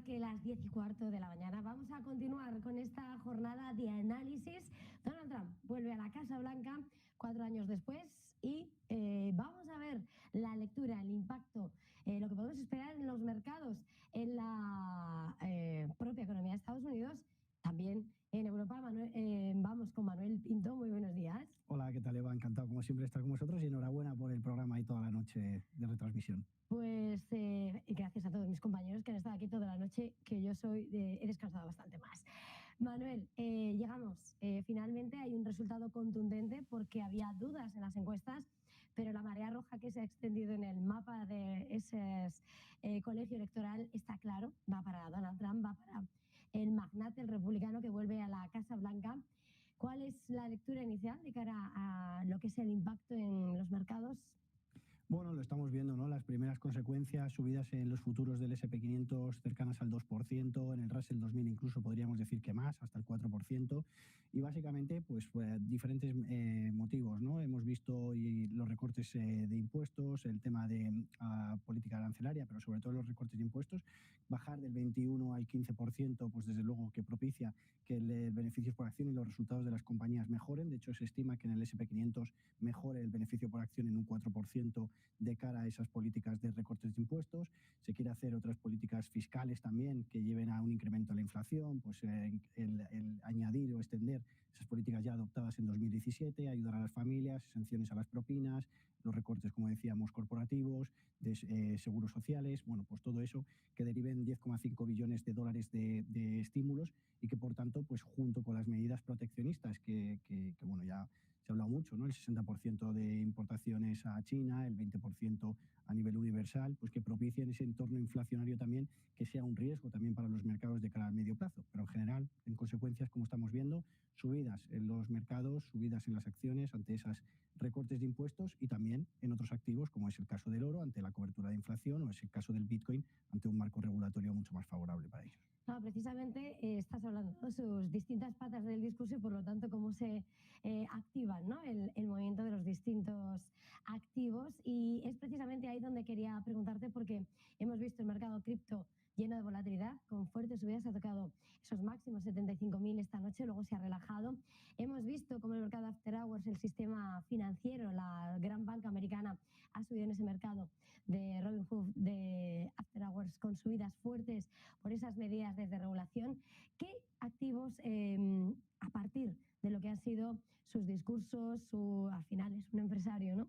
marque las 10:15 de la mañana. Vamos a continuar con esta jornada de análisis. Donald Trump vuelve a la Casa Blanca 4 años después y vamos a ver la lectura, el impacto, lo que podemos esperar en los mercados, en la propia economía de Estados Unidos, también en Europa. Vamos con Manuel Pinto. Muy buenos días. Hola, ¿qué tal, Eva? Encantado, como siempre, estar con vosotros y enhorabuena por el programa y toda la noche de retransmisión. Pues gracias a todos mis compañeros que han estado aquí toda la noche, que yo he descansado bastante más. Manuel, llegamos. Finalmente hay un resultado contundente porque había dudas en las encuestas, pero la marea roja que se ha extendido en el mapa de ese colegio electoral está claro. Va para Donald Trump, va para el magnate, el republicano que vuelve a la Casa Blanca. ¿Cuál es la lectura inicial de cara a lo que es el impacto en los mercados? Bueno, lo estamos viendo, ¿no? Las primeras consecuencias, subidas en los futuros del S&P 500 cercanas al 2%, en el Russell 2000 incluso podríamos decir que más, hasta el 4%, y básicamente pues diferentes motivos, ¿no? Hemos visto los recortes de impuestos, el tema de política arancelaria, pero sobre todo los recortes de impuestos, bajar del 21 al 15%, pues desde luego que propicia que el beneficio por acción y los resultados de las compañías mejoren. De hecho, se estima que en el S&P 500 mejore el beneficio por acción en un 4%, de cara a esas políticas de recortes de impuestos. Se quiere hacer otras políticas fiscales también que lleven a un incremento de la inflación, pues el añadir o extender esas políticas ya adoptadas en 2017, ayudar a las familias, exenciones a las propinas, los recortes, como decíamos, corporativos, de seguros sociales, bueno, pues todo eso que deriven 10,5 billones de dólares de estímulos y que, por tanto, pues junto con las medidas proteccionistas que bueno, ya se ha hablado mucho, ¿no? El 60% de importaciones a China, el 20% a nivel universal, pues que propicien ese entorno inflacionario también que sea un riesgo también para los mercados de cara al medio plazo. Pero en general, en consecuencias, como estamos viendo, subidas en los mercados, subidas en las acciones ante esos recortes de impuestos y también en otros activos, como es el caso del oro ante la cobertura de inflación o es el caso del Bitcoin ante un marco regulatorio mucho más favorable para ellos. No, precisamente estás hablando de sus distintas patas del discurso y por lo tanto cómo se activan, ¿no? el movimiento de los distintos activos, y es precisamente ahí donde quería preguntarte, porque hemos visto el mercado cripto lleno de volatilidad, con fuertes subidas, ha tocado esos máximos 75.000 esta noche, luego se ha relajado. Hemos visto cómo el mercado After Hours, el sistema financiero, la gran banca americana, ha subido en ese mercado de Robinhood, de After Hours, con subidas fuertes por esas medidas de regulación. ¿Qué activos, a partir de lo que han sido sus discursos, al final es un empresario, ¿no?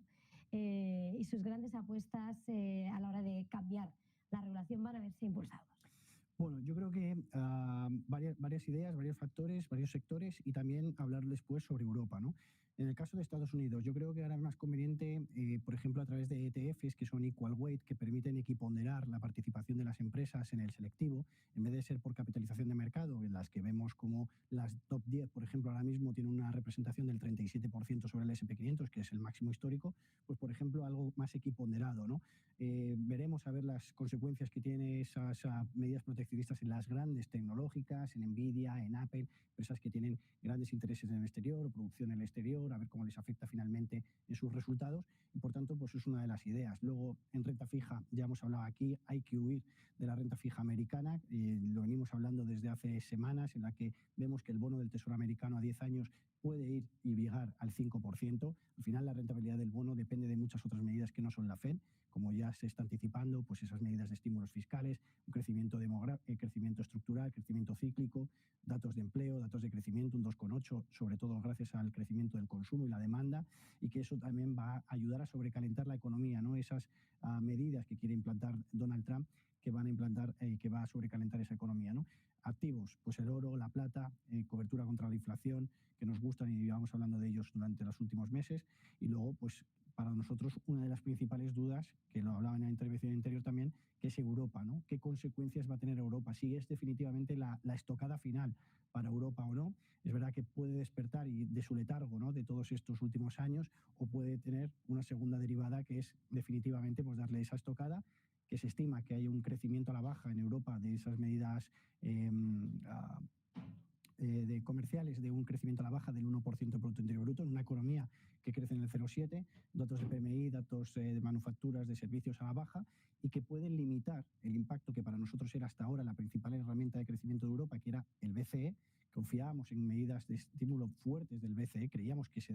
Y sus grandes apuestas a la hora de cambiar la regulación, van a verse impulsados? Bueno, yo creo que varias ideas, varios factores, varios sectores y también hablar después sobre Europa, ¿no? En el caso de Estados Unidos, yo creo que ahora es más conveniente, por ejemplo, a través de ETFs que son equal weight, que permiten equiponderar la participación de las empresas en el selectivo, en vez de ser por capitalización de mercado, en las que vemos como las top 10, por ejemplo, ahora mismo tienen una representación del 37% sobre el S&P 500, que es el máximo histórico, pues, por ejemplo, algo más equiponderado, ¿no? Veremos a ver las consecuencias que tiene esas medidas proteccionistas en las grandes tecnológicas, en Nvidia, en Apple, empresas que tienen grandes intereses en el exterior o producción en el exterior, a ver cómo les afecta finalmente en sus resultados y, por tanto, pues es una de las ideas. Luego, en renta fija, ya hemos hablado aquí, hay que huir de la renta fija americana, lo venimos hablando desde hace semanas, en la que vemos que el bono del Tesoro americano a 10 años puede ir y llegar al 5%. Al final, la rentabilidad del bono depende de muchas otras medidas que no son la Fed, como ya se está anticipando, pues esas medidas de estímulos fiscales, un crecimiento crecimiento estructural, crecimiento cíclico, datos de empleo, datos de crecimiento, un 2,8, sobre todo gracias al crecimiento del consumo y la demanda, y que eso también va a ayudar a sobrecalentar la economía, ¿no? Esas medidas que quiere implantar Donald Trump, que van a implantar, que va a sobrecalentar esa economía, ¿no? Activos, pues el oro, la plata, cobertura contra la inflación, que nos gustan y llevamos hablando de ellos durante los últimos meses. Y luego, pues para nosotros, una de las principales dudas, que lo hablaba en la intervención anterior también, que es Europa, ¿no? ¿Qué consecuencias va a tener Europa? Si es definitivamente la estocada final para Europa o no. Es verdad que puede despertar de su letargo, ¿no?, de todos estos últimos años, o puede tener una segunda derivada, que es definitivamente pues darle esa estocada, que se estima que hay un crecimiento a la baja en Europa de esas medidas de comerciales de un crecimiento a la baja del 1% de Producto Interior Bruto, en una economía que crece en el 0,7, datos de PMI, datos de manufacturas, de servicios a la baja, y que pueden limitar el impacto que para nosotros era hasta ahora la principal herramienta de crecimiento de Europa, que era el BCE. Confiábamos en medidas de estímulo fuertes del BCE, creíamos que se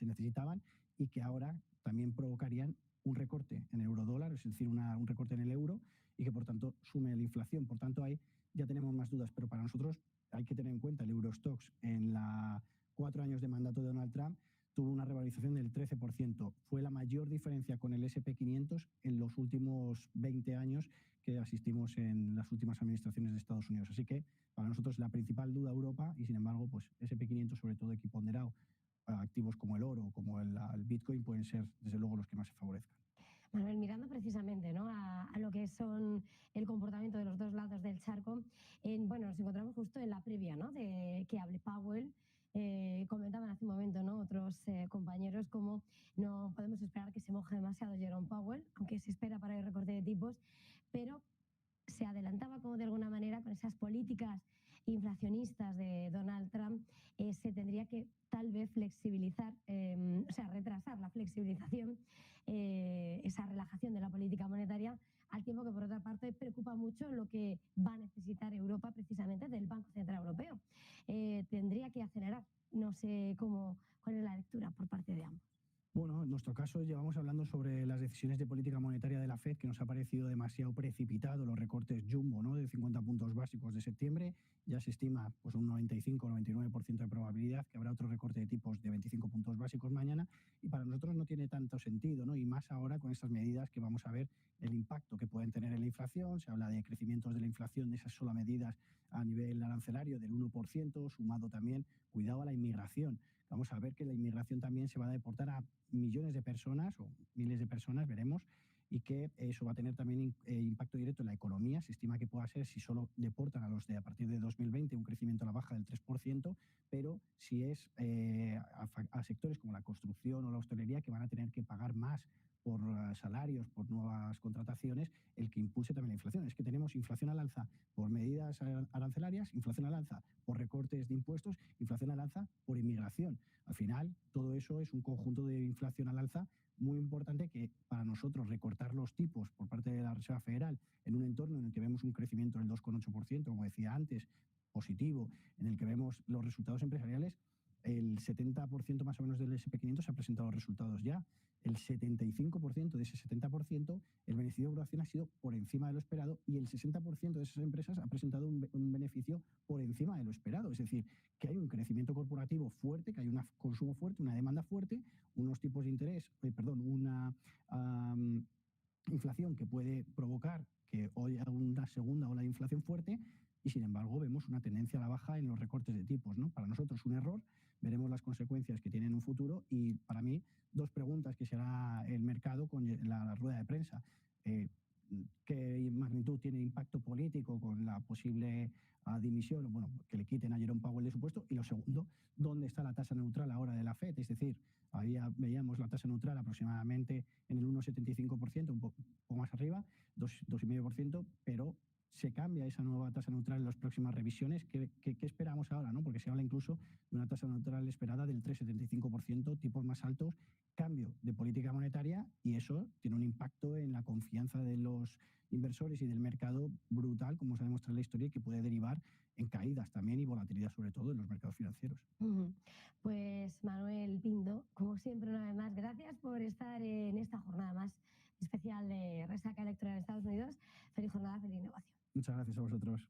necesitaban y que ahora también provocarían un recorte en eurodólar, es decir, un recorte en el euro, y que por tanto sume la inflación. Por tanto, ahí ya tenemos más dudas, pero para nosotros hay que tener en cuenta el Eurostoxx en los 4 años de mandato de Donald Trump tuvo una revalorización del 13%. Fue la mayor diferencia con el S&P 500 en los últimos 20 años que asistimos en las últimas administraciones de Estados Unidos. Así que para nosotros la principal duda Europa, y sin embargo, pues S&P 500 sobre todo equiponderado a activos como el oro, como el Bitcoin, pueden ser desde luego los que más se favorezcan. Manuel, mirando precisamente, ¿no?, a lo que son el comportamiento de los dos lados del charco, bueno, nos encontramos justo en la previa, ¿no?, de que hable Powell. Comentaban hace un momento, ¿no?, otros compañeros, como no podemos esperar que se moje demasiado Jerome Powell, aunque se espera para el recorte de tipos, pero se adelantaba como de alguna manera con esas políticas inflacionistas de Donald Trump, se tendría que tal vez flexibilizar, o sea, retrasar la flexibilización, esa relajación de la política monetaria, al tiempo que por otra parte preocupa mucho lo que va a necesitar Europa precisamente del Banco Central Europeo. Tendría que acelerar, no sé cuál es la lectura por parte de ambos. Bueno, en nuestro caso llevamos hablando sobre las decisiones de política monetaria de la FED, que nos ha parecido demasiado precipitado los recortes jumbo, ¿no?, de 50 puntos básicos de septiembre. Ya se estima pues un 95 o 99% de probabilidad que habrá otro recorte de tipos de 25 puntos básicos mañana, y para nosotros no tiene tanto sentido, ¿no?, y más ahora con estas medidas que vamos a ver el impacto que pueden tener en la inflación. Se habla de crecimientos de la inflación, de esas solas medidas a nivel arancelario del 1%, sumado también, cuidado, a la inmigración. Vamos a ver que la inmigración también se va a deportar a millones de personas o miles de personas, veremos, y que eso va a tener también impacto directo en la economía. Se estima que pueda ser, si solo deportan a los de a partir de 2020, un crecimiento a la baja del 3%, pero si es a sectores como la construcción o la hostelería, que van a tener que pagar más por salarios, por nuevas contrataciones, el que impulse también la inflación. Es que tenemos inflación al alza por medidas arancelarias, inflación al alza por recortes de impuestos, inflación al alza por inmigración. Al final, todo eso es un conjunto de inflación al alza muy importante, que para nosotros recortar los tipos por parte de la Reserva Federal en un entorno en el que vemos un crecimiento del 2,8%, como decía antes, positivo, en el que vemos los resultados empresariales, el 70% más o menos del S&P 500 ha presentado resultados ya. El 75% de ese 70%, el beneficio de evaluación ha sido por encima de lo esperado, y el 60% de esas empresas ha presentado un beneficio por encima de lo esperado. Es decir, que hay un crecimiento corporativo fuerte, que hay un consumo fuerte, una demanda fuerte, unos tipos de interés, una inflación que puede provocar que hoy haya una segunda ola de inflación fuerte, y sin embargo vemos una tendencia a la baja en los recortes de tipos, ¿no? Para nosotros un error, veremos las consecuencias que tiene en un futuro, y para mí 2 preguntas que se hará el mercado con la rueda de prensa. ¿Qué magnitud tiene impacto político con la posible dimisión, bueno, que le quiten a Jerome Powell de su puesto? Y lo segundo, ¿dónde está la tasa neutral ahora de la FED? Es decir, veíamos la tasa neutral aproximadamente en el 1,75%, un poco más arriba, 2,5%, pero se cambia esa nueva tasa neutral en las próximas revisiones. ¿Qué esperamos ahora, ¿no? Porque se habla incluso de una tasa neutral esperada del 3,75%, tipos más altos, cambio de política monetaria, y eso tiene un impacto en la confianza de los inversores y del mercado brutal, como se ha demostrado en la historia, y que puede derivar en caídas también y volatilidad, sobre todo en los mercados financieros. Pues Manuel Pindo, como siempre, una vez más, gracias por estar en esta jornada más especial de Resaca Electoral en Estados Unidos. Feliz jornada, feliz negocio. Muchas gracias a vosotros.